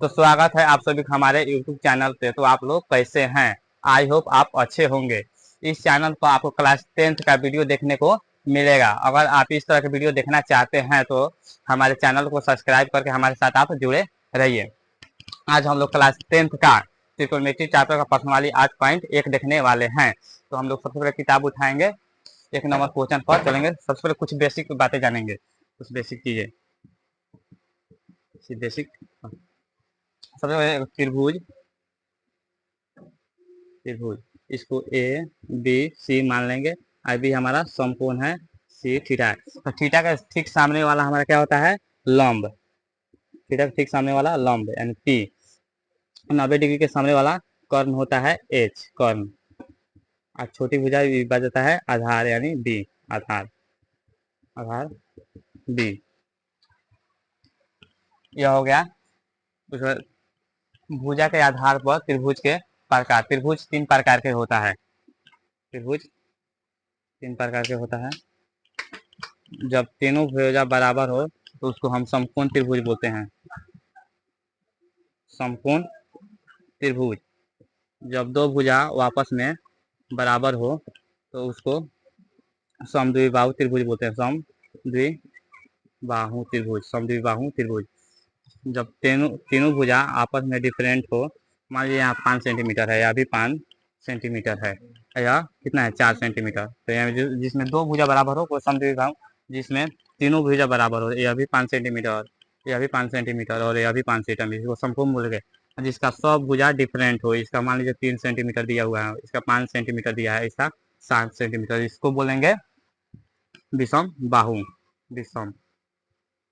तो स्वागत है आप सभी का हमारे यूट्यूब चैनल पे। तो आप लोग कैसे हैं? आई होप आप अच्छे होंगे। इस चैनल पर आपको क्लास 10th का वीडियो देखने को मिलेगा। अगर आप इस तरह के वीडियो देखना चाहते हैं तो हमारे चैनल को सब्सक्राइब करके हमारे साथ आप जुड़े रहिए। आज हम लोग क्लास 10th का त्रिकोणमिति चैप्टर का प्रश्नावली 8.1 देखने वाले हैं। तो हम लोग सबसे पहले किताब उठाएंगे, एक नंबर क्वेश्चन पर चलेंगे। सबसे पहले कुछ बेसिक बातें जानेंगे, कुछ बेसिक चीजें। बेसिक सबसे पहले त्रिभुज, इसको ए बी सी मान लेंगे। अभी हमारा समकोण है सी थीटा। तो थीटा का ठीक सामने वाला हमारा क्या होता है? लंब। थीटा का ठीक सामने वाला लंब यानी पी। 90 डिग्री के सामने वाला कर्ण होता है एच, कर्ण। और छोटी भुजा विभाजित जाता है आधार यानी बी, आधार, आधार बी। यह हो गया। भुजा के आधार पर त्रिभुज के प्रकार। त्रिभुज 3 प्रकार के होता है। त्रिभुज 3 प्रकार के होता है। जब तीनों भुजा बराबर हो तो उसको हम समकोण त्रिभुज बोलते हैं। समकोण त्रिभुज। जब दो भुजा आपस में बराबर हो तो उसको समद्विबाहु त्रिभुज बोलते हैं। समद्विबाहु त्रिभुज, समद्विबाहु त्रिभुज। जब तीनों भुजा आपस में डिफरेंट हो, मान लीजिए यहाँ 5 सेंटीमीटर है, या भी 5 सेंटीमीटर है, या कितना है 4 सेंटीमीटर। तो यहाँ जिसमें दो भुजा बराबर हो वो समद्विबाहु। जिसमें तीनों भुजा बराबर हो, यह भी 5 सेंटीमीटर, यह भी 5 सेंटीमीटर और यह भी 5 सेंटीमीटर, इसको समकोण बोल गए। जिसका सब भुजा डिफरेंट हो, इसका मान लीजिए 3 सेंटीमीटर दिया हुआ है, इसका 5 सेंटीमीटर दिया है, इसका 7 सेंटीमीटर, इसको बोलेंगे विषम बाहु। विषम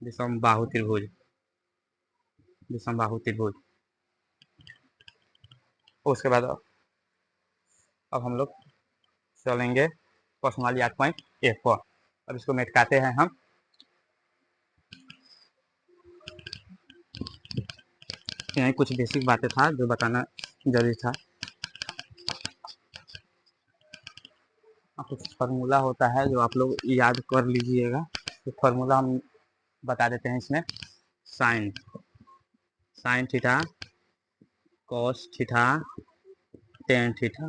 विषम बाहु त्रिभुज, विषम बाहु त्रिभुज। उसके बाद अब हम लोग चलेंगे प्रश्नावली 8.1 पर। अब इसको मेटकाते हैं हम। यही कुछ बेसिक बातें था जो बताना जरूरी था। कुछ फार्मूला होता है जो आप लोग याद कर लीजिएगा। तो फार्मूला हम बता देते हैं इसमें। Sine theta, cos theta, tan theta,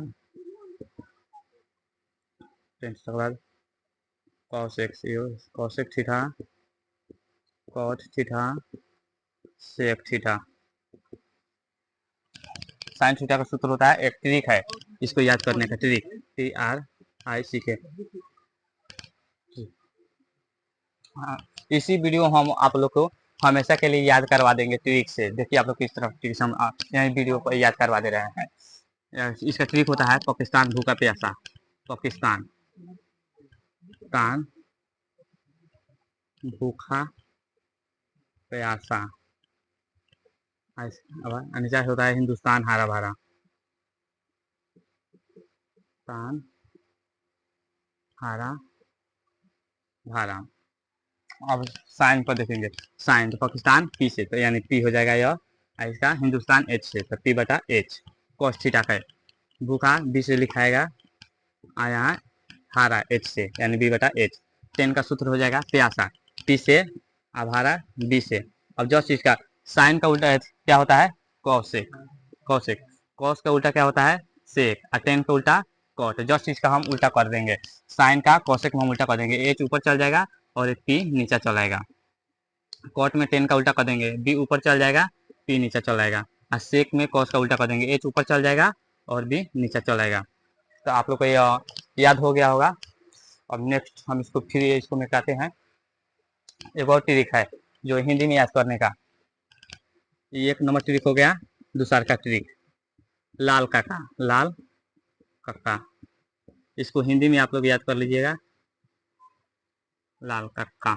tan theta के बाद cosec theta, cot theta, sec theta. Sine theta का सूत्र होता है, एक ट्रिक है इसको याद करने का, ट्रिक, TRICK। हाँ, इसी वीडियो हम आप लोग को हमेशा के लिए याद करवा देंगे ट्रिक से। देखिए आप लोग किस तरह ट्रिक से हम यही वीडियो पर याद करवा दे रहे हैं। इसका ट्रिक होता है पाकिस्तान भूखा प्यासा। पाकिस्तान भूखा प्यासा। नीचे होता है हिंदुस्तान हरा भरा। हिंदुस्तान हरा भरा। अब साइन पर देखेंगे। साइन तो पाकिस्तान पी से, तो यानी पी हो जाएगा यह, इसका हिंदुस्तान एच से, तो पी बटा एच। कॉस थीटा का भूखा बी से लिखाएगा, यहाँ हारा एच से, यानी बी बटा एच। टेन का सूत्र हो जाएगा प्यासा, पी से, अब हारा बी से। अब जस्ट इसका साइन का उल्टा क्या होता है? कॉसेक। कॉसेक, कॉस का उल्टा क्या होता है? सेक। और टेन का उल्टा कॉट। जस्ट इसका हम उल्टा कर देंगे। साइन का कॉसेक में हम उल्टा कर देंगे, एच ऊपर चल जाएगा और एक पी नीचे चल आएगा। कॉट में टेन का उल्टा कर देंगे, बी ऊपर चल जाएगा, पी नीचे चल आएगा। और सेक में कॉस का उल्टा कर देंगे, एच ऊपर चल जाएगा और बी नीचे चल आएगा। तो आप लोग को याद हो गया होगा। अब नेक्स्ट हम इसको फिर इसको मिटाते हैं। एक और ट्रिक है जो हिंदी में याद करने का। ये एक नंबर ट्रिक हो गया। दूसरा का ट्रिक, लाल काका, लाल काका। इसको हिंदी में आप लोग याद कर लीजिएगा, लाल काका।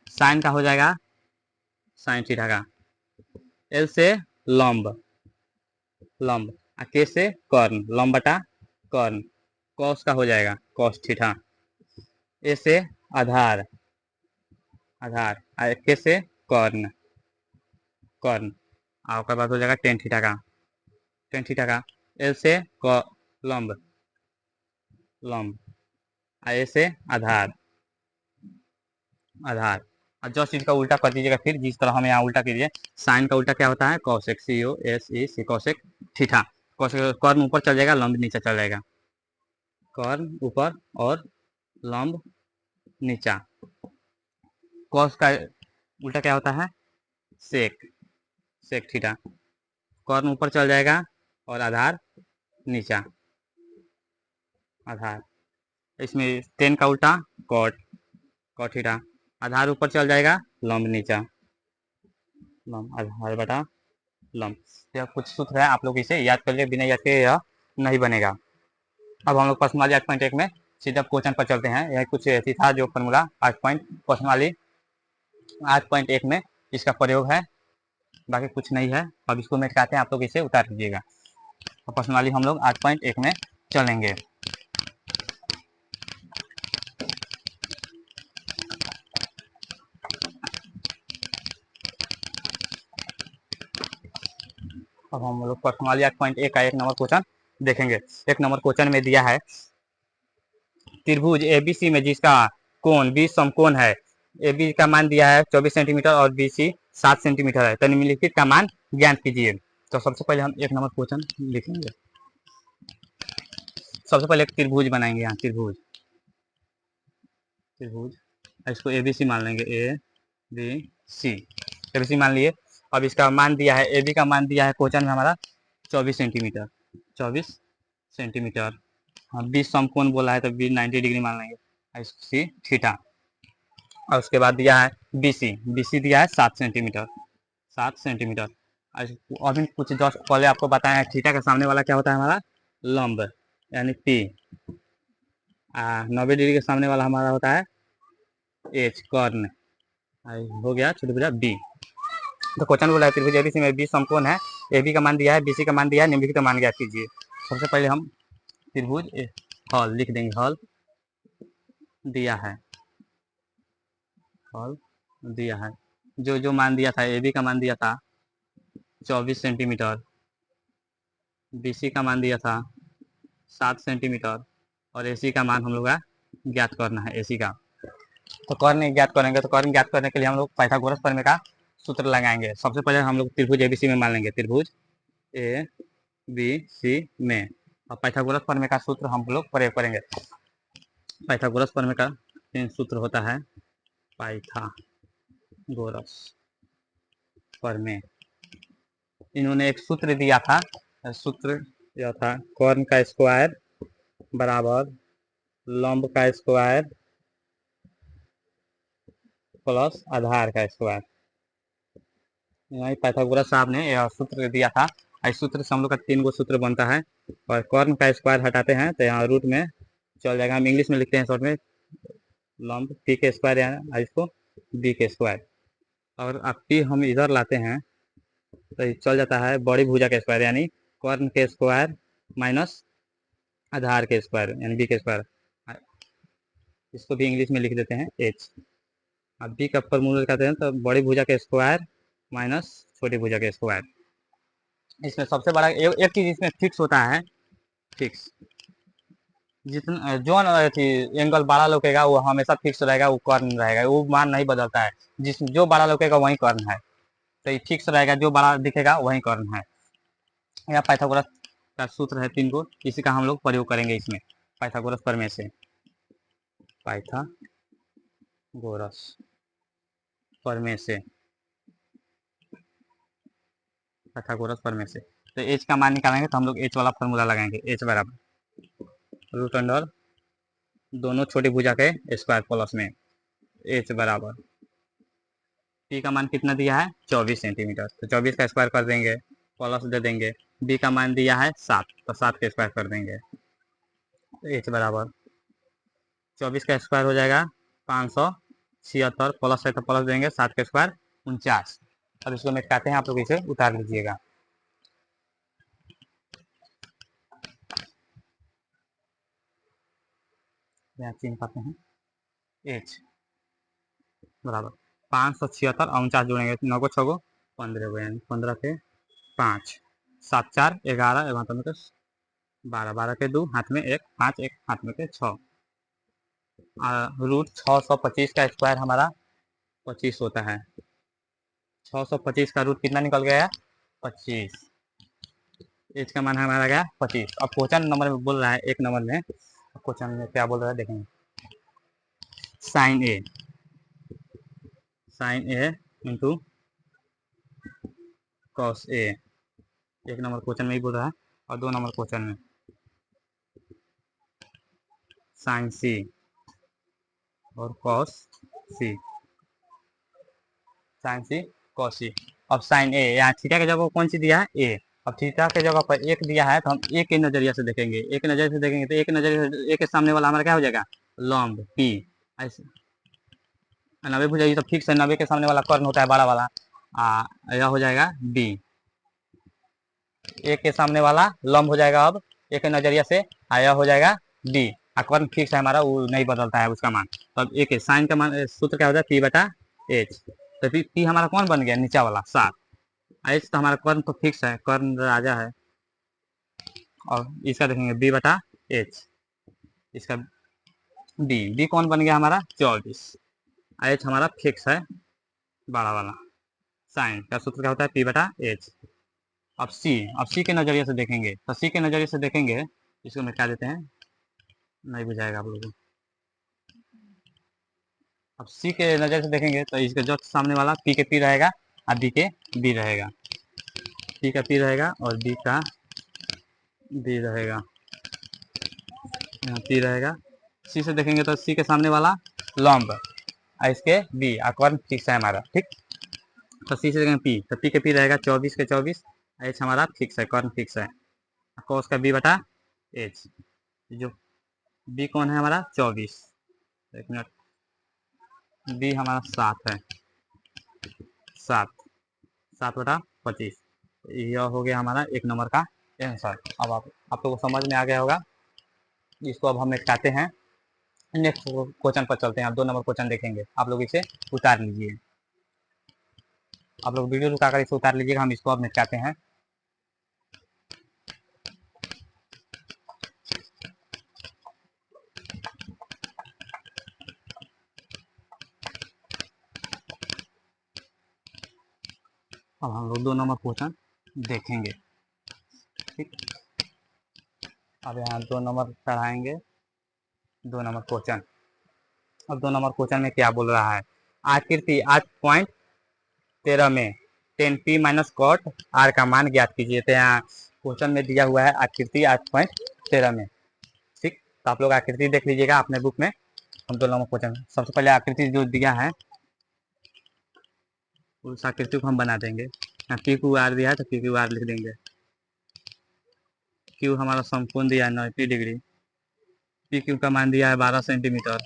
साइन का हो जाएगा साइन थीटा का, एल से लंब, लंब, के से कर्ण, लंब बटा कर्ण। कॉस का हो जाएगा कॉस थीटा, ए से आधार, आधार, के से कर्ण, कर्ण। और उसके बाद हो जाएगा टेन थीटा का, टेन थीटा का। एल से लंब, लंब, ए से आधार, आधार। और जस्ट इसका उल्टा कर दीजिएगा, फिर जिस तरह हम यहाँ उल्टा कीजिए। साइन का उल्टा क्या होता है? Cosec, COSEC, cosec theta. Cosec corn ऊपर चल जाएगा, लंब नीचे चल जाएगा। कॉर्न ऊपर और लंब नीचा। कॉस का उल्टा क्या होता है? सेक, सेक थीटा। कॉर्न ऊपर चल जाएगा और आधार नीचा, आधार। इसमें टेन का उल्टा कॉट, कॉट थीटा। आधार ऊपर चल जाएगा, लंब नीचा, लंब आधार बटा लंब। यह कुछ सूत्र है, आप लोग इसे याद कर लिए, बिना याद के यह नहीं बनेगा। अब हम लोग प्रश्नवाली 8.1 में सीधा क्वेश्चन पर चलते हैं। यह कुछ ऐसी था जो फॉर्मूला प्रश्नवाली 8.1 में इसका प्रयोग है, बाकी कुछ नहीं है। अब इसको मेटकाते हैं, आप लोग इसे उतार लीजिएगा। तो प्रश्नवाली हम लोग 8.1 में चलेंगे। अब हम लोग प्रश्नवाली 8.1 का 1 नंबर क्वेश्चन देखेंगे। 1 नंबर क्वेश्चन में दिया है त्रिभुज ABC में जिसका कोण 20 समकोण है। AB का मान दिया है 24 सेंटीमीटर और BC 7 सेंटीमीटर है, तो निम्नलिखित का मान ज्ञात कीजिए। तो सबसे पहले हम 1 नंबर क्वेश्चन लिखेंगे। सबसे पहले एक त्रिभुज बनाएंगे। यहाँ त्रिभुज, त्रिभुज इसको ABC मान लेंगे, ABC, ABC मान लिए। अब इसका मान दिया है, AB का मान दिया है क्वेश्चन में हमारा 24 सेंटीमीटर, 24 सेंटीमीटर। हाँ, 20 समकोण बोला है तो 20 90 डिग्री मान लेंगे, इसकी थीटा। और उसके बाद दिया है BC, BC दिया है 7 सेंटीमीटर, 7 सेंटीमीटर। अभी कुछ जस्ट पहले आपको बताया, थीटा का सामने वाला क्या होता है? हमारा लंब, यानी P। 90 डिग्री के सामने वाला हमारा होता है H, कर्ण। हो गया छोटे भुजा B। तो क्वेश्चन बोला है त्रिभुज ABC में 20 समकोण है। AB का मान दिया है, BC का मान दिया है, निम्नलिखित का मान ज्ञात कीजिए। सबसे पहले हम त्रिभुज हॉल लिख देंगे। हॉल दिया है, हॉल दिया है। जो जो मान दिया था, AB का मान दिया था 24 सेंटीमीटर, BC का मान दिया था 7 सेंटीमीटर, और AC का मान हम लोग का ज्ञात करना है, AC का। तो कर्ण ज्ञात करेंगे, तो कर्ण ज्ञात करने के लिए हम लोग पाइथागोरस प्रमेय का सूत्र लगाएंगे। सबसे पहले हम लोग त्रिभुज ABC में मान लेंगे, त्रिभुज ABC में। और पाइथागोरस प्रमेय का सूत्र हम लोग प्रयोग करेंगे। पाइथागोरस प्रमेय का सूत्र होता है पाइथागोरस प्रमेय। इन्होंने एक सूत्र दिया था, सूत्र यह था कर्ण का स्क्वायर बराबर लंब का स्क्वायर प्लस आधार का स्क्वायर। यहाँ पाइथागोरस साहब ने यह सूत्र दिया था। इस सूत्र से हम लोग का 3 गो सूत्र बनता है। और कर्ण का स्क्वायर हटाते हैं तो यहाँ रूट में चल जाएगा। हम इंग्लिश में लिखते हैं शॉर्ट में, लंब P के स्क्वायर, या इसको B के स्क्वायर। और अब P हम इधर लाते हैं तो चल जाता है बड़ी भुजा के स्क्वायर, यानी कर्ण के स्क्वायर माइनस आधार के स्क्वायर, यानी B के स्क्वायर। इसको भी इंग्लिश में लिख देते हैं H। अब B का फॉर्मूला कहते हैं तो बड़ी भुजा के स्क्वायर माइनस छोटी भुजा के स्क्वायर। इसमें सबसे बड़ा एक चीज इसमें फिक्स होता है, फिक्स। जितना जो एंगल बड़ा लौकेगा वो हमेशा फिक्स रहेगा, वो कर्ण रहेगा, वो मान नहीं बदलता है। जिस जो बड़ा लौकेगा वही कर्ण है, तो ये फिक्स रहेगा, जो बड़ा दिखेगा वही कर्ण है। यह पाइथागोरस का सूत्र है 3 को, इसी का हम लोग प्रयोग करेंगे इसमें पाइथागोरस प्रमेय से। पाइथागोरस प्रमेय से, पाइथागोरस प्रमेय से। तो एच का मान निकालेंगे तो हम लोग एच वाला फॉर्मूला लगाएंगे। एच बराबर रूट अंडर दोनों छोटी भुजा के स्क्वायर प्लस में एच बराबर P का मान कितना दिया है 24 सेंटीमीटर, तो 24 का स्क्वायर कर देंगे, प्लस दे देंगे। B का मान दिया है 7, तो 7 का स्क्वायर कर देंगे। H बराबर 24 का स्क्वायर हो जाएगा 576, प्लस है तो प्लस देंगे, 7 का स्क्वायर 49। अब इसको मिटाते हैं, आप लोग इसे उतार लीजिएगा। यहाँ चिन्ह पाते हैं H बराबर 576 और 49 जोड़ेंगे, 9 को 6 को 15 को, यानी 15 के 5, 7 4 11, 11 के 12, 12 के 2 हाथ में 1, 5 1 हाथ में के 6। रूट 625 का स्क्वायर हमारा 25 होता है। 625 का रूट कितना निकल गया? 25। एच का मान हमारा गया 25। अब क्वेश्चन नंबर में बोल रहा है, एक नंबर में क्वेश्चन में क्या बोल रहा है देखेंगे। Sign A into cos A. एक नंबर क्वेश्चन में ही बोल रहा है, और 2 नंबर क्वेश्चन में साइन सी और कॉस सी। साइन सी कॉस सी। अब साइन ए, यहाँ थीटा की जगह कौन सी दिया है? ए। अब थीटा के जगह पर एक दिया है, तो हम ए के नजरिया से देखेंगे। एक नजरिए से देखेंगे तो एक नजरिए से ए के सामने वाला हमारा क्या हो जाएगा? लंब पी। ऐसे 90 भुजा ये तो फिक्स है, 90 के सामने वाला कर्ण होता है बड़ा वाला। यह हो जाएगा डी। ए के सामने वाला लंब हो जाएगा अब ए के नजरिया से, यह हो जाएगा डी। कर्ण फिक्स है हमारा, वो नहीं बदलता है उसका मान। तो अब ए के साइन का मान सूत्र क्या होता है? पी बटा एच। तो पी हमारा कौन बन गया? नीचा वाला 7। एच तो हमारा कर्ण तो फिक्स है, कर्ण राजा है। और इसका देखेंगे बी बटा एच। इसका बी कौन बन गया हमारा? 24। एच हमारा फिक्स है बड़ा वाला। साइन का सूत्र क्या होता है? पी बटा एच। अब सी के नज़रिए से देखेंगे, तो सी के नज़रिए से देखेंगे, इसको मैं क्या देते हैं, नहीं बुझाएगा आप लोगों को। अब सी के नज़र से देखेंगे तो इसके जस्ट सामने वाला पी के पी रहेगा और बी के बी रहेगा। पी का पी रहेगा और बी का बी रहेगा, यहाँ पी रहेगा। सी से देखेंगे तो सी के सामने वाला लंब और इसके बी, कर्ण फिक्स है हमारा, ठीक। तो सी से देखेंगे पी, तो पी के पी रहेगा 24 के 24। एच हमारा फिक्स है, कर्ण फिक्स है। कॉस का बी बटा एच। जो बी कौन है हमारा? 24। एक मिनट, बी हमारा 7 है, 7 बटा 25। यह हो गया हमारा एक नंबर का आंसर। अब आप लोगों को समझ में आ गया होगा। इसको अब हम निपटाते हैं, नेक्स्ट क्वेश्चन पर चलते हैं। आप 2 नंबर क्वेश्चन देखेंगे, आप लोग इसे उतार लीजिए। आप लोग वीडियो रुकाकर इसे उतार लीजिएगा, हम इसको अब निपटाते हैं। अब हम लोग 2 नंबर क्वेश्चन देखेंगे, ठीक। अब यहाँ 2 नंबर चढ़ाएंगे, 2 नंबर क्वेश्चन। अब 2 नंबर क्वेश्चन में क्या बोल रहा है? आकृति 8.13 में 10p माइनस कॉट आर का मान ज्ञात कीजिए। तो यहाँ क्वेश्चन में दिया हुआ है आकृति 8.13 में, ठीक। तो आप लोग आकृति देख लीजिएगा अपने बुक में। हम 2 नंबर क्वेश्चन, सबसे पहले आकृति जो दिया है उस आकृति को हम बना देंगे। यहाँ पी क्यू आर दिया है तो पी क्यू आर लिख देंगे। क्यू हमारा समकोण दिया है 90 डिग्री। पी क्यू का मान दिया है 12 सेंटीमीटर,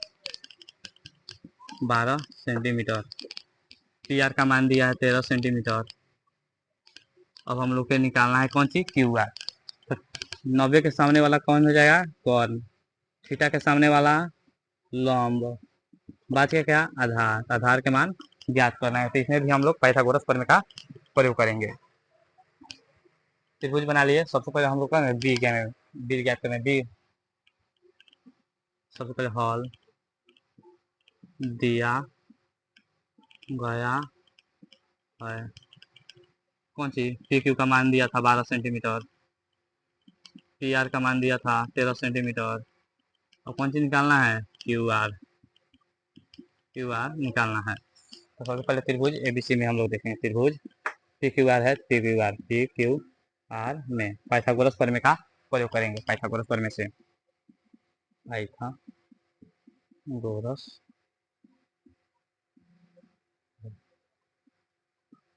12 सेंटीमीटर। पी आर का मान दिया है 13 सेंटीमीटर। अब हम लोग को निकालना है कौन सी? Q R. तो 90 के सामने वाला कौन हो जाएगा? कॉर्न। थीटा के सामने वाला लंब। बात क्या क्या? आधार। आधार के मान ज्ञात करना है, तो इसमें भी हम लोग पाइथागोरस प्रमेय का प्रयोग करेंगे। त्रिभुज बना लिए। सबसे पहले हम लोग का बी ज्ञात करना है। बी सबसे पहले हॉल दिया गया है। कौन सी? पी क्यू का मान दिया था 12 सेंटीमीटर, पी आर का मान दिया था 13 सेंटीमीटर। और कौन सी निकालना है? Q R. क्यू आर निकालना है। तो सबसे पहले त्रिभुज एबीसी में हम लोग देखेंगे। त्रिभुज पी क्यू आर है, पी क्यू आर में पाइथागोरस प्रमेय का प्रयोग करेंगे। पाइथागोरस प्रमेय से पाइथागोरस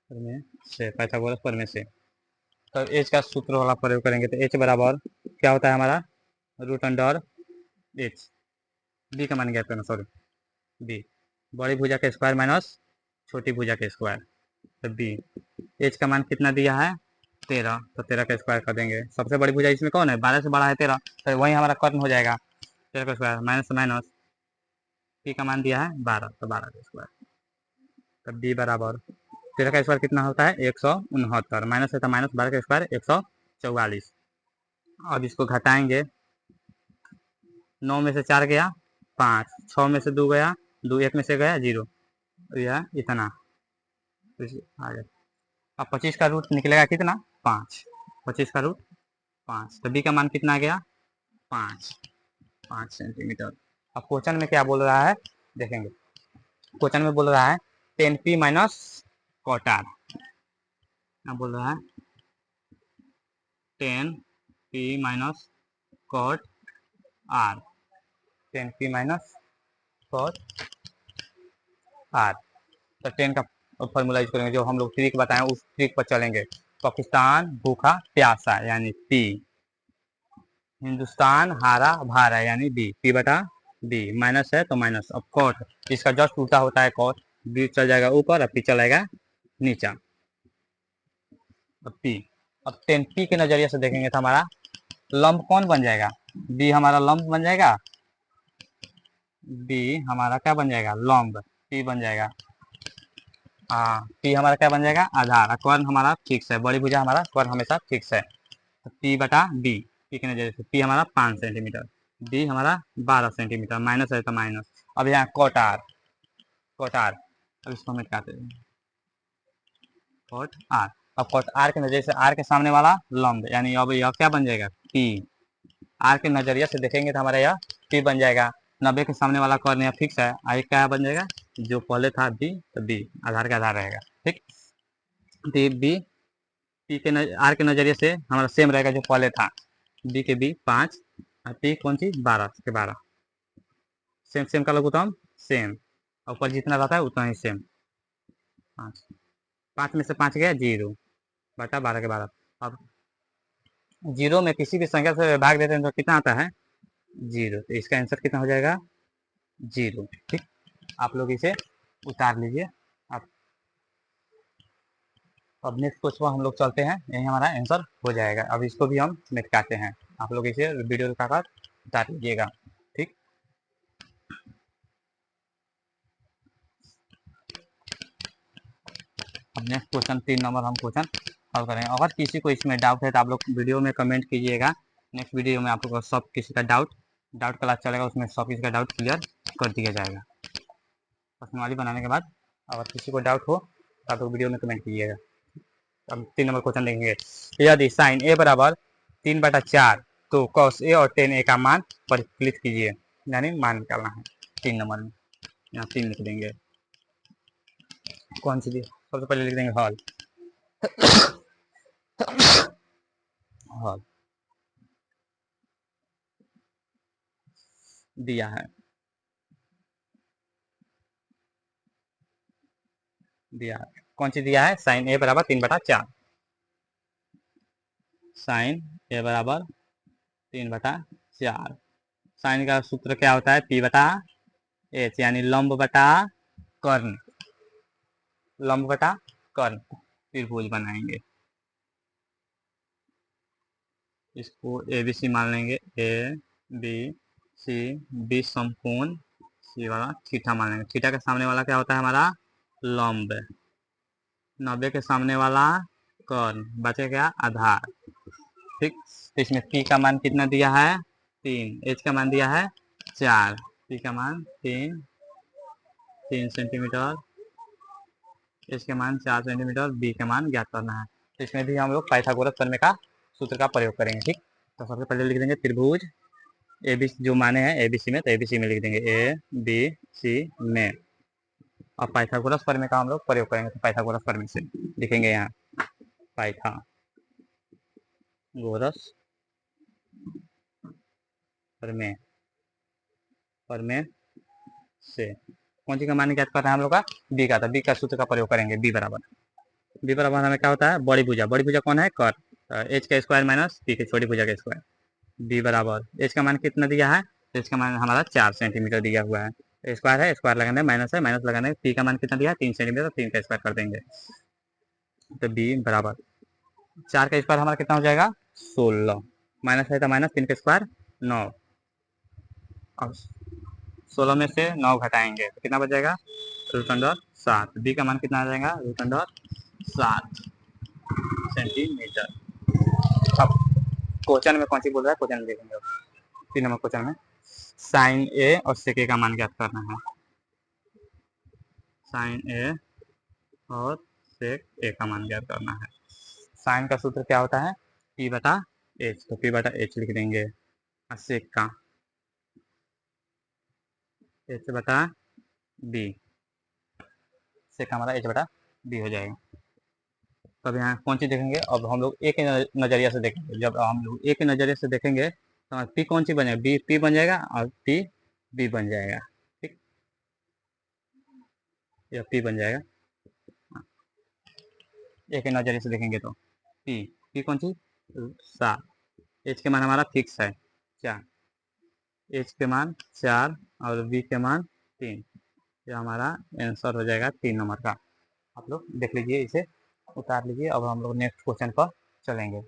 प्रमेय से, पाइथागोरस प्रमेय से। तो एच का सूत्र वाला प्रयोग करेंगे। तो एच बराबर क्या होता है हमारा? Root under H. बी का मान ज्ञात करना, सॉरी, बी बड़ी भुजा के स्क्वायर माइनस छोटी भुजा के स्क्वायर। तो बी एच का मान कितना दिया है? 13। तो 13 का स्क्वायर कर देंगे। सबसे बड़ी भुजा इसमें कौन है? 12 से बड़ा है 13, तो वही हमारा कर्ण हो जाएगा। 13 का स्क्वायर माइनस माइनस, पी का मान दिया है 12, तो 12 का स्क्वायर। तो बी बराबर 13 का स्क्वायर कितना होता है? 169, माइनस है तो माइनस, 12 का स्क्वायर 144। अब इसको घटाएंगे। 9 में से 4 गया 5, 6 में से 2 गया 2, 1 में से गया 0। यह इतना आगे। अब 25 का रूट निकलेगा कितना 5, 25 का रूट 5, तो बी का मान कितना आ गया 5 सेंटीमीटर। अब क्वेश्चन में क्या बोल रहा है देखेंगे। क्वेश्चन में बोल रहा है 10p माइनस कॉट आर। क्या बोल रहा है 10p minus cot R, 10p minus cot R. तो 10 का फॉर्मूला यूज करेंगे, जो हम लोग ट्रिक बताएं उस ट्रिक पर चलेंगे। पाकिस्तान भूखा प्यासा यानी पी, हिंदुस्तान हारा भारा यानी बी, पी बटा बी, माइनस है तो माइनस। अब कॉट इसका जस्ट उल्टा होता है, कॉट बी चल जाएगा ऊपर और पी चलेगा नीचा। अब पी, अब 10p के नजरिए से देखेंगे तो हमारा लंब कौन बन जाएगा, बी हमारा लंब बन जाएगा, बी हमारा क्या बन जाएगा लंब, पी बन जाएगा पी हमारा क्या बन जाएगा आधार, कर्ण हमारा फिक्स है, बड़ी भुजा हमारा कर्ण हमेशा फिक्स है। तो पी बटा बी, पी के नजरिए से पी हमारा 5 सेंटीमीटर, बी हमारा 12 सेंटीमीटर, माइनस है तो माइनस। अब यहाँ कॉट आर, कॉट आर, अब इसको हम काटे कॉट आर। अब कॉट आर के नजरिए से आर के सामने वाला लंब, यानी अब यह क्या बन जाएगा पी, आर के नजरिए से देखेंगे तो हमारा यह पी बन जाएगा। 90 के सामने वाला कर्ण यह फिक्स है, आई क्या बन जाएगा जो पहले था बी, तो बी आधार का आधार रहेगा। ठीक, तो बी पी के आर के नजरिए से हमारा सेम रहेगा जो पहले था, बी के बी 5 और पी कौन सी 12 के 12, सेम सेम का लघुत्तम सेम, ऊपर जितना रहता है उतना ही सेम। 5, 5 में से 5 गया 0 बटा 12 के 12। अब 0 में किसी भी संख्या से भाग देते हैं तो कितना आता है 0, तो इसका आंसर कितना हो जाएगा 0। ठीक, आप लोग इसे उतार लीजिए। अब नेक्स्ट क्वेश्चन हम लोग चलते हैं, यही हमारा आंसर हो जाएगा। अब इसको भी हम निपटाते हैं, आप लोग इसे वीडियो रुका उतार लीजिएगा। ठीक, अब नेक्स्ट क्वेश्चन 3 नंबर हम क्वेश्चन सॉल्व करेंगे। अगर किसी को इसमें डाउट है तो आप लोग वीडियो में कमेंट कीजिएगा, नेक्स्ट वीडियो में आप लोग को सब किसी का डाउट क्लास चलेगा, उसमें सब किसी का डाउट क्लियर कर दिया जाएगा। प्रश्नवाली बनाने के बाद अगर किसी को डाउट हो तो आप लोग वीडियो में कमेंट कीजिएगा। अब 3 नंबर क्वेश्चन देखेंगे। यदि साइन ए बराबर 3/4 तो कॉस ए और टेन ए का मान परिकलित कीजिए, यानी मान निकालना है। 3 नंबर में यहाँ 3 लिख देंगे, कौन सी दी सबसे पहले लिख देंगे हॉल, हॉल दिया है, दिया है कौन सी दिया है साइन ए बराबर 3/4, साइन ए बराबर 3/4। साइन का सूत्र क्या होता है पी बटा एच, यानी लंब बटा कर्ण, लंब बटा कर्ण, त्रिभुज बनाएंगे, इसको ए बी सी मान लेंगे, ए बी सी, बी समकोण सी वाला थीटा मान लेंगे। थीटा के सामने वाला क्या होता है हमारा लंब, 90 के सामने वाला कर्ण, बचे क्या आधार। ठीक, तो इसमें पी का मान कितना दिया है 3, एच का मान दिया है 4, पी का मान 3 सेंटीमीटर, एच का मान 4 सेंटीमीटर, बी का मान ज्ञात करना है। तो इसमें भी हम लोग पाइथागोरस प्रमेय का सूत्र का प्रयोग करेंगे। ठीक, तो सबसे पहले लिख देंगे त्रिभुज ए बी जो माने हैं ए बी सी में, तो ए बी सी में लिख देंगे ए बी सी में। अब पाइथागोरस प्रमेय का हम लोग प्रयोग करेंगे, तो पाइथागोरस प्रमेय से लिखेंगे यहाँ पाइथागोरस प्रमेय, प्रमेय से कौन सी का मान ज्ञात कर रहे हैं हम लोग का बी का, था बी का सूत्र का प्रयोग करेंगे। बी बराबर हमें क्या होता है बड़ी भुजा, बड़ी भुजा कौन है कर, एच का स्क्वायर माइनस पी के छोटी भुजा का स्क्वायर, बी बराबर एच का मान कितना दिया है, एच का मान हमारा 4 सेंटीमीटर दिया हुआ है, स्क्वायर है स्क्वायर लगाने माइनस है माइनस लगाने, पी का मान कितना दिया है 3 सेंटीमीटर, 3 का स्क्वायर कर देंगे, तो बी बराबर 4 का स्क्वायर हमारा कितना हो जाएगा 16, माइनस है तो माइनस, 3 का स्क्वायर 9, अब 16 में से 9 घटाएंगे तो कितना बच जाएगा √7, बी का मान कितना आ जाएगा √7 सेंटीमीटर। अब क्वेश्चन में कौन सी बोल रहा है, क्वेश्चन में देखेंगे 3 नंबर क्वेश्चन में साइन ए और सेक ए का मान ज्ञात करना है, साइन ए और सेक ए का मान ज्ञात करना है। साइन का सूत्र क्या होता है, पी बटा एच, तो पी बटा एच लिख देंगे। और सेक का एच बटा बी, सेक का हमारा एच बटा बी हो जाएगा। तब यहाँ कौन सी देखेंगे, अब हम लोग एक नज़रिया से देखेंगे। जब हम लोग एक नज़रिए से देखेंगे तो पी कौन सी बन जाएगा, बी पी बन जाएगा और पी बी बन जाएगा। ठीक, यह पी बन जाएगा। एक नज़रिए से देखेंगे तो पी पी कौन सी, 7, एच के मान हमारा फिक्स है 4, एच के मान 4 और बी के मान 3, यह हमारा आंसर हो जाएगा 3 नंबर का। आप लोग देख लीजिए, इसे उतार लीजिए। अब हम लोग नेक्स्ट क्वेश्चन पर चलेंगे।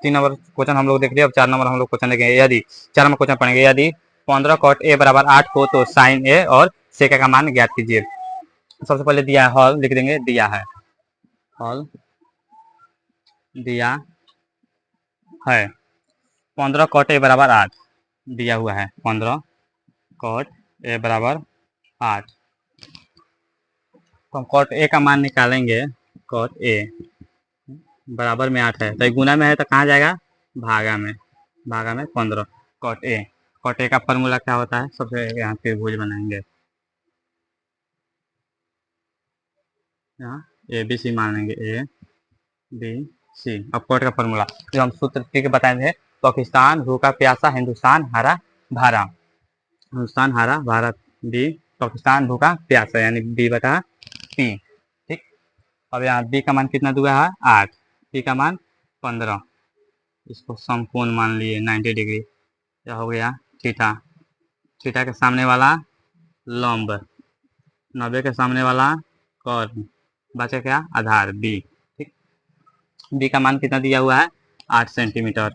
3 नंबर क्वेश्चन हम लोग देख लिए, अब 4 नंबर हम लोग क्वेश्चन देखेंगे। यदि 4 नंबर क्वेश्चन पढ़ेंगे, यदि 15 cot a बराबर 8 हो तो साइन ए और सेक का मान ज्ञात कीजिए। सबसे पहले दिया है हॉल, लिख देंगे, दिया है हॉल, दिया है 15 cot a बराबर 8, दिया हुआ है 15 cot a बराबर 8। तो हम cot a का मान निकालेंगे, cot a बराबर में 8 है तो गुना में है तो कहाँ जाएगा, भागा में, भागा में 15 cot a। cot a का फॉर्मूला क्या होता है, सबसे यहाँ त्रिभुज बनाएंगे, यहाँ ए बी सी मान लेंगे, ए बी सी। अब कोट का फॉर्मूला जो हम सूत्र के बताए थे, पाकिस्तान भूखा प्यासा, हिंदुस्तान हरा भारा, हिंदुस्तान हरा भारत, बी पाकिस्तान भूखा प्यासा यानी बी बटा पी। ठीक, अब यहाँ बी का मान कितना दिया है 8, पी का मान 15, इसको समकोण मान लिए 90 डिग्री, क्या हो गया थीटा, थीटा के सामने वाला लंब, 90 के सामने वाला कर्ण, बचा क्या आधार बी। ठीक, बी का मान कितना दिया हुआ है 8 सेंटीमीटर,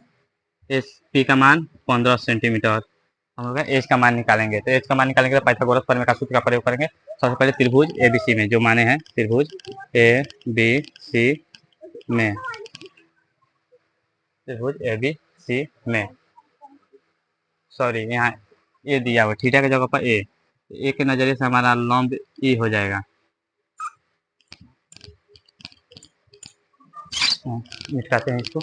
एच पी का मान 15 सेंटीमीटर। हम लोग एच का मान निकालेंगे, तो एच का मान निकालेंगे तो पाइथागोरस प्रमेय का सूत्र का प्रयोग करेंगे। सबसे पहले त्रिभुज ए बी सी में जो माने हैं, त्रिभुज ए बी सी में, त्रिभुज ए बी सी में, सॉरी यहाँ ए दिया हुआ, थीटा की जगह पर ए, ए के नज़रिए से हमारा लंब ई हो जाएगा। मिटाते हैं इसको,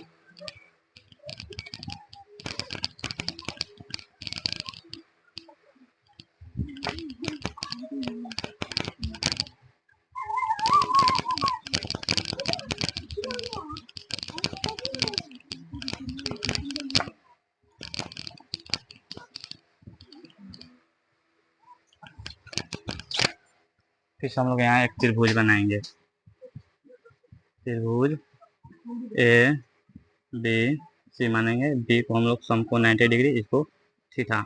फिर हम लोग यहाँ एक त्रिभुज बनाएंगे, त्रिभुज ए बी सी मानेंगे, बी को हम लोग समकोण 90 डिग्री, इसको थीटा।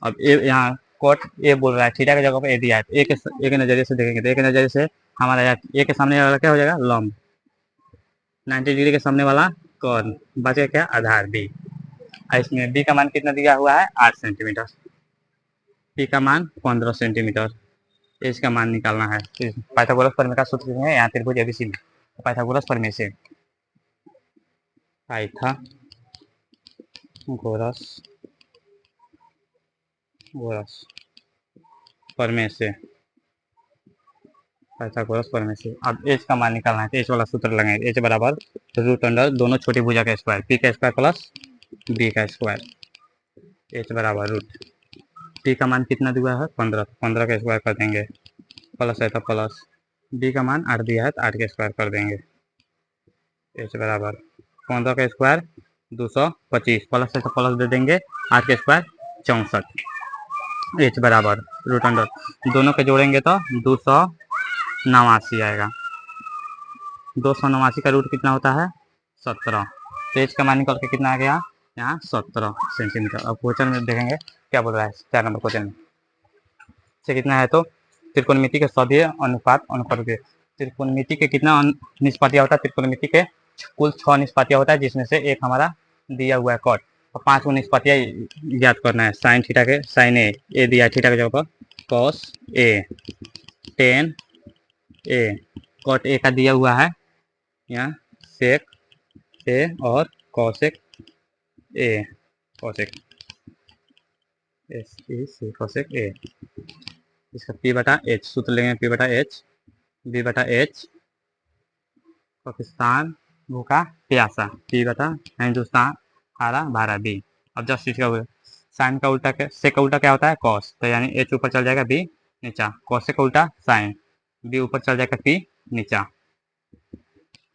अब ए यहाँ कोट ए बोल रहा है, थीटा की जगह पर ए दिया है, ए के नज़रिए से देखेंगे तो ए के नज़रिए से हमारा यहाँ ए के सामने वाला क्या हो जाएगा लंब, 90 डिग्री के सामने वाला कर्ण, बचेगा क्या आधार बी। इसमें बी का मान कितना दिया हुआ है 8 सेंटीमीटर, पी का मान 15 सेंटीमीटर, एच का मान निकालना है। पाइथागोरस प्रमेय का सूत्र है यहाँ त्रिभुज एबीसी में, पाइथागोरस प्रमेय से, पाइथागोरस गोरस प्रमेय से, पाइथागोरस प्रमेय से। अब एच का मान निकालना है तो एच वाला सूत्र लगाएंगे, एच बराबर रूट अंडर दोनों छोटी भुजा का स्क्वायर, पी का स्क्वायर प्लस बी का स्क्वायर, एच बराबर रूट, पी का मान कितना दिया है 15, 15 का स्क्वायर कर देंगे, प्लस है तो प्लस, बी का मान 8 दिया है तो 8 का स्क्वायर कर देंगे, एच बराबर 15 का स्क्वायर 225, प्लस है तो प्लस दे देंगे, 8 का स्क्वायर 64, एच बराबर रूट अंडर दोनों के जोड़ेंगे तो 289 आएगा, 289 का रूट कितना होता है 17, तो एच का मान निकल के कितना आ गया यहाँ 17 सेंटीमीटर। अब क्वेश्चन में देखेंगे क्या बोल रहा है 4 नंबर क्वेश्चन में से कितना है, तो त्रिकोणमिति के सभी अनुपात अनुपात के, त्रिकोणमिति के कितना निष्पातिया होता है, त्रिकोणमिति के कुल 6 निष्पातिया होता है, जिसमें से एक हमारा दिया हुआ है कॉट, और 5 को निष्पातिया ज्ञात करना है। साइन थीटा के साइन ए दिया है थीटा के जगह पर, cos A, tan A, cot A का दिया हुआ है यहाँ सेक ए और cosec A, cosec S E C cosec A, इसका पी बटा एच सूत्र लेंगे, पी बटा एच बी बटा एच पाकिस्तान भूखा प्यासा, पी बटा हिंदुस्तान हारा भारा बी। अब जस्ट इसका साइन का उल्टा से का उल्टा क्या होता है कॉस, तो यानी एच ऊपर चल जाएगा बी नीचा, कॉस से का उल्टा साइन, बी ऊपर चल जाएगा पी नीचा।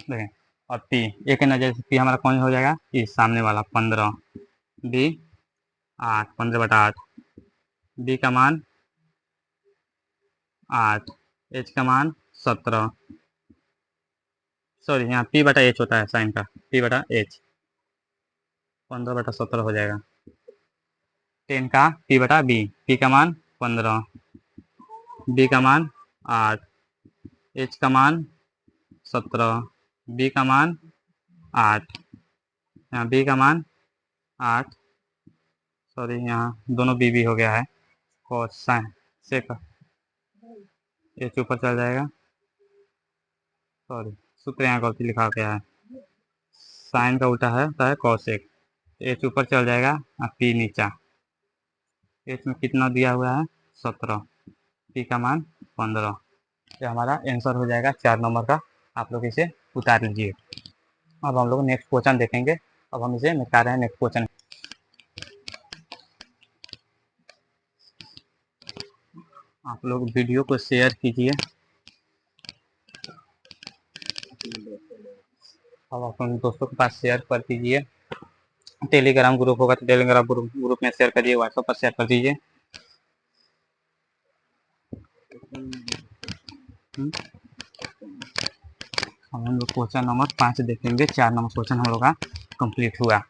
देखें और पी एक ही नजर से पी हमारा कौन हो जाएगा, इस सामने वाला 15, बी 8, 15/8, बी का मान 8, एच का मान 17, सॉरी यहाँ पी बटा एच होता है साइन का, पी बटा एच 15/17 हो जाएगा। 10 का पी बटा बी, पी का मान 15, बी का मान 8, एच का मान 17, बी का मान 8, यहाँ बी का मान 8, सॉरी यहाँ दोनों बी भी हो गया है, cos साइन से का एच ऊपर चल जाएगा, सॉरी सूत्र यहाँ गलती लिखा गया है, साइन का उल्टा है होता है कॉसेक, एच ऊपर चल जाएगा और पी नीचा, एच में कितना दिया हुआ है 17, पी का मान 15, ये हमारा आंसर हो जाएगा 4 नंबर का। आप लोग इसे उतार लीजिए। अब हम लोग नेक्स्ट क्वेश्चन देखेंगे। अब हम इसे निकाल रहे हैं नेक्स्ट क्वेश्चन। आप लोग वीडियो को शेयर कीजिए। अब अपने दोस्तों के पास शेयर कर दीजिए। टेलीग्राम ग्रुप होगा तो टेलीग्राम ग्रुप में शेयर करिए, व्हाट्सएप पर शेयर कर दीजिए। हम लोग क्वेश्चन नंबर 5 देखेंगे। 4 नंबर क्वेश्चन हम लोग का कंप्लीट हुआ।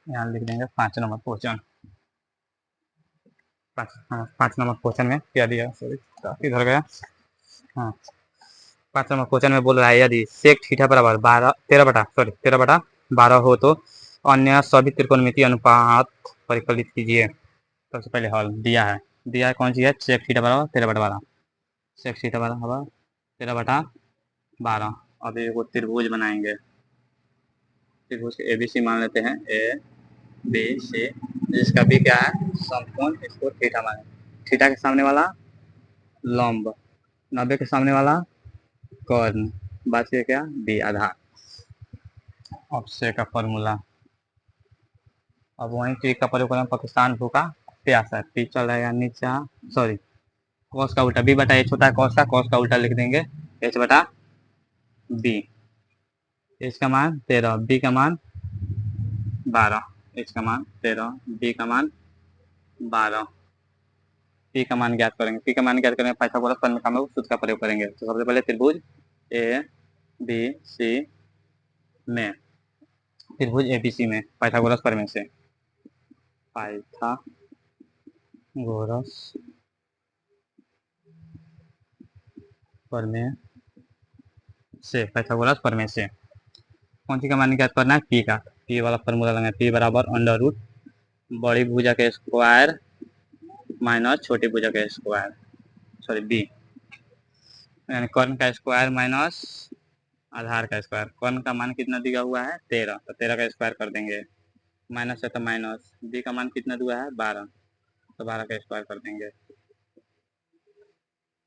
यहाँ लिख देंगे 5 नंबर क्वेश्चन। 5 नंबर क्वेश्चन में क्या दिया, सॉरी इधर गया। हाँ 5 नंबर क्वेश्चन में बोल रहा है यदि सेक थीटा बराबर 13/12 हो तो अन्य सभी त्रिकोणमिति अनुपात परिकलित कीजिए। सबसे पहले हल दिया है कौन सी है, सेक थीटा बराबर 13/12, सेक थीटा बराबर 13/12। अब एक त्रिभुज बनाएंगे, त्रिभुज के ABC मान लेते हैं, ए बी सी, जिसका भी क्या है समकोण, इसको थीटा माने। थीटा के सामने वाला लंब, 90 के सामने वाला कर्ण, बात ये क्या बी आधार। अब से का फॉर्मूला, अब वहीं ट्रिक का प्रयोग करें, पाकिस्तान भूखा प्यासा, पी चल रहेगा नीचा, सॉरी कॉस का उल्टा, बी बटा एच होता है कॉस का उल्टा लिख देंगे एच बटा बी। एच का मान 13, बी का मान 12, एच का मान 13, बी का मान 12, पी का मान ज्ञात करेंगे। पी का मान ज्ञात करेंगे पाइथागोरस प्रमेय का हम लोग सूत्र का प्रयोग करेंगे। तो सबसे पहले त्रिभुज ए बी सी में, त्रिभुज एबीसी में पाइथागोरस प्रमेय से, पाइथागोरस प्रमेय से, पाइथागोरस प्रमेय से कौन सी का मान ज्ञात करना है, पी का। पी वाला फॉर्मूला लगाए, पी बराबर अंडर रूट बड़ी भुजा के स्क्वायर माइनस छोटी भुजा के स्क्वायर, सॉरी बी, यानी कर्ण का स्क्वायर माइनस आधार का स्क्वायर। कर्ण का मान कितना दिया हुआ है 13, तो 13 का स्क्वायर कर देंगे, माइनस है तो माइनस, बी का मान कितना दिया है 12, तो 12 का स्क्वायर कर देंगे।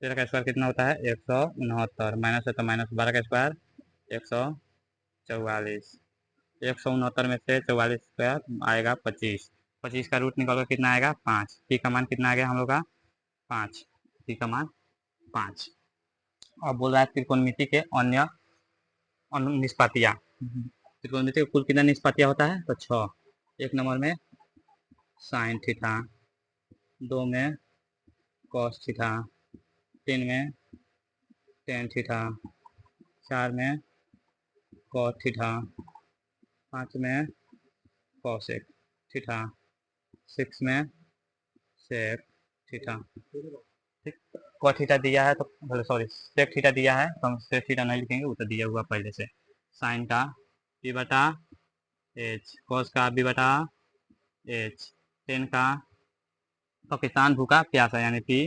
13 का स्क्वायर कितना होता है 169, माइनस है तो माइनस, 12 का स्क्वायर 144, 169 में से 44 स्क्वायर आएगा 25, 25 का रूट निकाल कर कितना आएगा 5, पी का मान कितना आ गया हम लोग का 5, पी का मान 5। अब बोल रहा है त्रिकोणमिति के अन्य निष्पातियाँ, त्रिकोणमिति का कुल कितना निष्पातियाँ होता है तो 6। 1 नंबर में साइन थीटा, 2 में कॉस थीटा, 3 में टेन थीटा, 4 में कॉस थीटा, 5 में कॉसेक थीटा, 6 में सेक थीटा। ठीक, कॉस थीटा दिया है तो सॉरी सेक थीटा दिया है तो हम सेक थीटा नहीं लिखेंगे, वो तो दिया हुआ पहले से। साइन का बी बटा एच, कॉस का बी बटा एच, टेन का पाकिस्तान भूखा प्यासा यानी पी,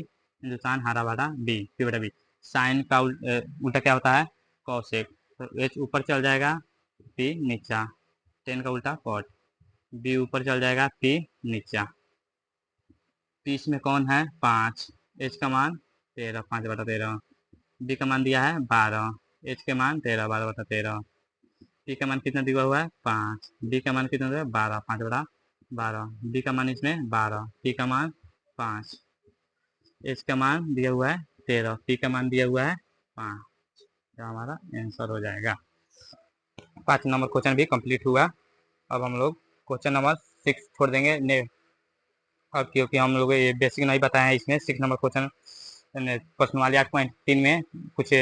हिंदुस्तान हारा भाटा बी, पी बटा बी। साइन का उल्टा क्या होता है कॉसेक, तो एच ऊपर चल जाएगा पी नीचा, टेन का उल्टा कॉट, बी ऊपर चल जाएगा पी नीचा, पी में कौन है 5, एच का मान 13, 5/13, बी का मान दिया है 12, एच के मान 13, 12/13। पी का मान कितना दिया हुआ है 5, बी का मान कितना दिया है 12, 5/12। बी का मान इसमें 12, पी का मान 5, एच का मान दिया हुआ है 13, पी का मान दिया हुआ है 5। तो हमारा आंसर हो जाएगा। 5 नंबर क्वेश्चन भी कंप्लीट हुआ। अब हम लोग क्वेश्चन नंबर 6 छोड़ देंगे ने। अब क्योंकि हम लोग ये बेसिक नहीं बताए हैं, इसमें 6 नंबर क्वेश्चन प्रश्नवाली 8.3 में कुछ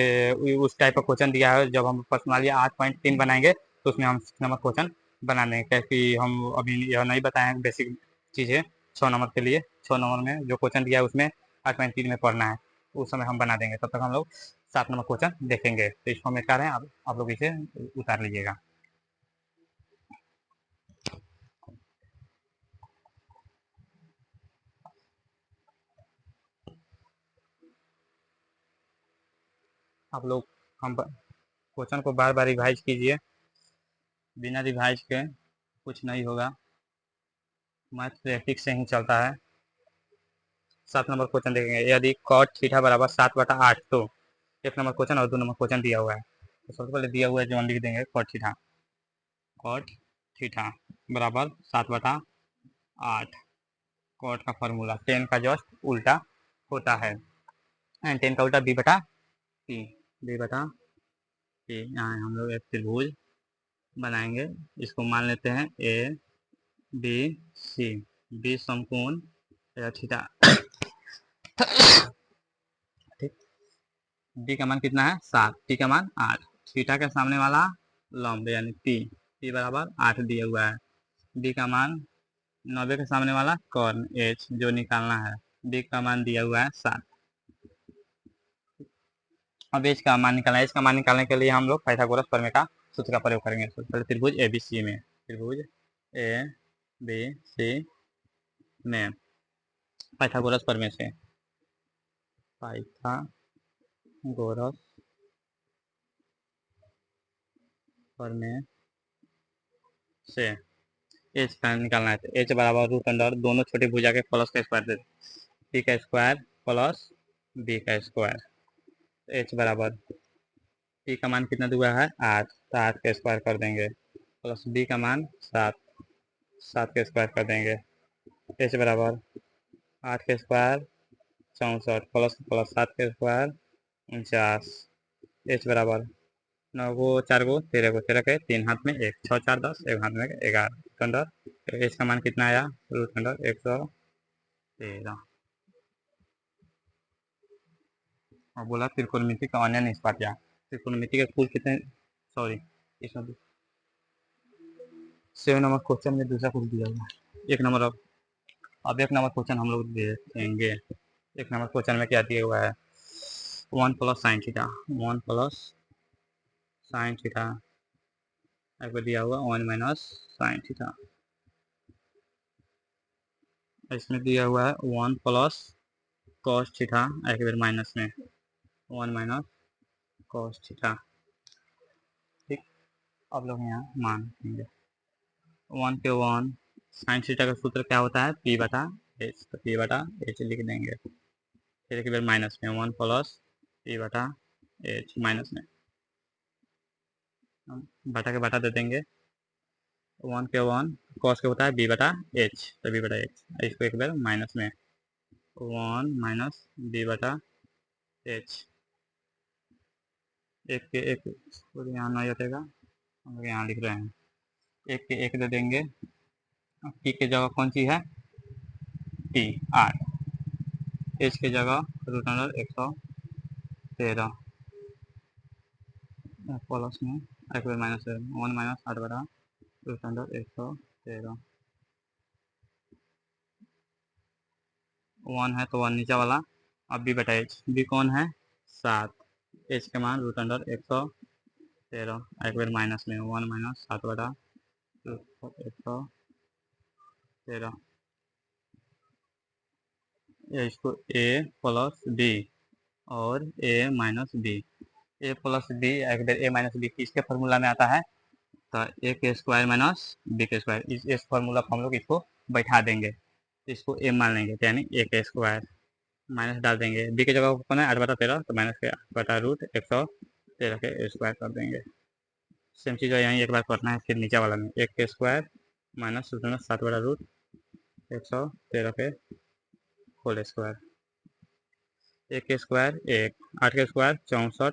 उस टाइप का क्वेश्चन दिया है। जब हम प्रश्नवाली 8.3 बनाएंगे तो उसमें हम 6 नंबर क्वेश्चन बना देंगे, क्योंकि हम अभी यह नहीं बताए हैं बेसिक चीज़ें 6 नंबर के लिए। 6 नंबर में जो क्वेश्चन दिया है उसमें 8.3 में पढ़ना है, उस समय हम बना देंगे। तब तक हम लोग 7 नंबर क्वेश्चन देखेंगे। तो इस फॉर्मेट का है, आप लोग इसे उतार लीजिएगा। आप लोग हम क्वेश्चन को बार बार रिवाइज कीजिए, बिना रिवाइज के कुछ नहीं होगा। मैथमेटिक्स से ही चलता है। 7 नंबर क्वेश्चन देखेंगे, यदि cot थीटा बराबर 7/8, तो 1 नंबर क्वेश्चन और 2 नंबर क्वेश्चन दिया हुआ है। तो सबसे पहले दिया हुआ है जो हम लिख देंगे cot थीटा बराबर 7/8। cot का फॉर्मूला 10 का जस्ट उल्टा होता है, 10 का उल्टा b/p, यहाँ हम लोग एक त्रिभुज बनाएंगे। इसको मान लेते हैं ए बी सी, बी समकोण थीटा। ठीक, बी का मान कितना है 7, टी का मान 8, थीटा के सामने वाला लंब यानी पी बराबर 8 दिया हुआ है। बी का मान 90 के सामने वाला कॉर्न एच जो निकालना है, बी का मान दिया हुआ है 7। अब एच का मान निकालना है। एच का मान निकालने के लिए हम लोग पाइथागोरस प्रमेय का सूत्र का प्रयोग करेंगे। सबसे पहले त्रिभुज ए बी सी में, त्रिभुज ए बी सी में पाइथागोरस प्रमेय से, पाइथागोरस प्रमेय से एच का निकालना है। तो एच बराबर √अंडर दोनों छोटी भुजा के प्लस का स्क्वायर दे, पी का स्क्वायर प्लस बी का स्क्वायर। एच बराबर पी का मान कितना दिया है 8, तो 8 का स्क्वायर कर देंगे, प्लस बी का मान 7, 7 का स्क्वायर कर देंगे। एच बराबर 8 का स्क्वायर 64, प्लस प्लस 7 का स्क्वायर 49। एच बराबर 9 को 4 को 13 को 13 के 3 हाथ में 1, 6 4 10, 1 हाथ में 11 अंडर। एच का मान कितना आया √अंडर 113। और बोला त्रिकोणमिति का अन्य निष्पात या त्रिकोणमिति के कुल कितने, सॉरी इसमें 7 नंबर क्वेश्चन में दूसरा कुछ दिया हुआ है। 1 नंबर अब 1 नंबर क्वेश्चन हम लोग देखेंगे। 1 नंबर क्वेश्चन में क्या दिया हुआ है 1 plus sine theta, 1 plus sine theta आपको दिया हुआ 1 माइनस साइन थीटा। इसमें दिया हुआ है 1 प्लस कॉस थीटा, एक बार माइनस में 1 माइनस कॉस थीटा। ठीक, अब लोग यहाँ मान देंगे 1 के 1, साइन थीटा का सूत्र क्या होता है p/h, तो p/h लिख देंगे। फिर एक बार माइनस में 1 प्लस p/h माइनस में बटा के बटा दे देंगे। 1 के 1 कॉस के होता है b/h, तो b/h इसको एक बार माइनस में 1 माइनस b/h। एक के एक यहाँ नहीं हटेगा, हम लोग यहाँ लिख रहे हैं। एक के एक दे देंगे, p की जगह कौन सी है t 8, h की जगह √अंडर 113 प्लस में एक बार माइनस 1 माइनस 8/√अंडर 113। 1 है तो 1 नीचे वाला। अब b/h, b कौन है 7, h के मान √अंडर 113, एक बार माइनस में 1 माइनस 7/113। इसको a प्लस b और a minus b, a plus b एक बार a माइनस b किसके फॉर्मूला में आता है, तो a के स्क्वायर माइनस b के स्क्वायर। इस फॉर्मूला को हम लोग इसको बैठा देंगे, इसको a मान लेंगे, यानी a के स्क्वायर माइनस डाल देंगे। बी की जगह कौन है 8/13, तो माइनस के 8/√113 के स्क्वायर कर देंगे। सेम चीज़ है यहीं एक बार करना है, फिर नीचे वाला में 1 के स्क्वायर माइनस 7/√113 के होल स्क्वायर। 1 के स्क्वायर 1, 8 के स्क्वायर 64,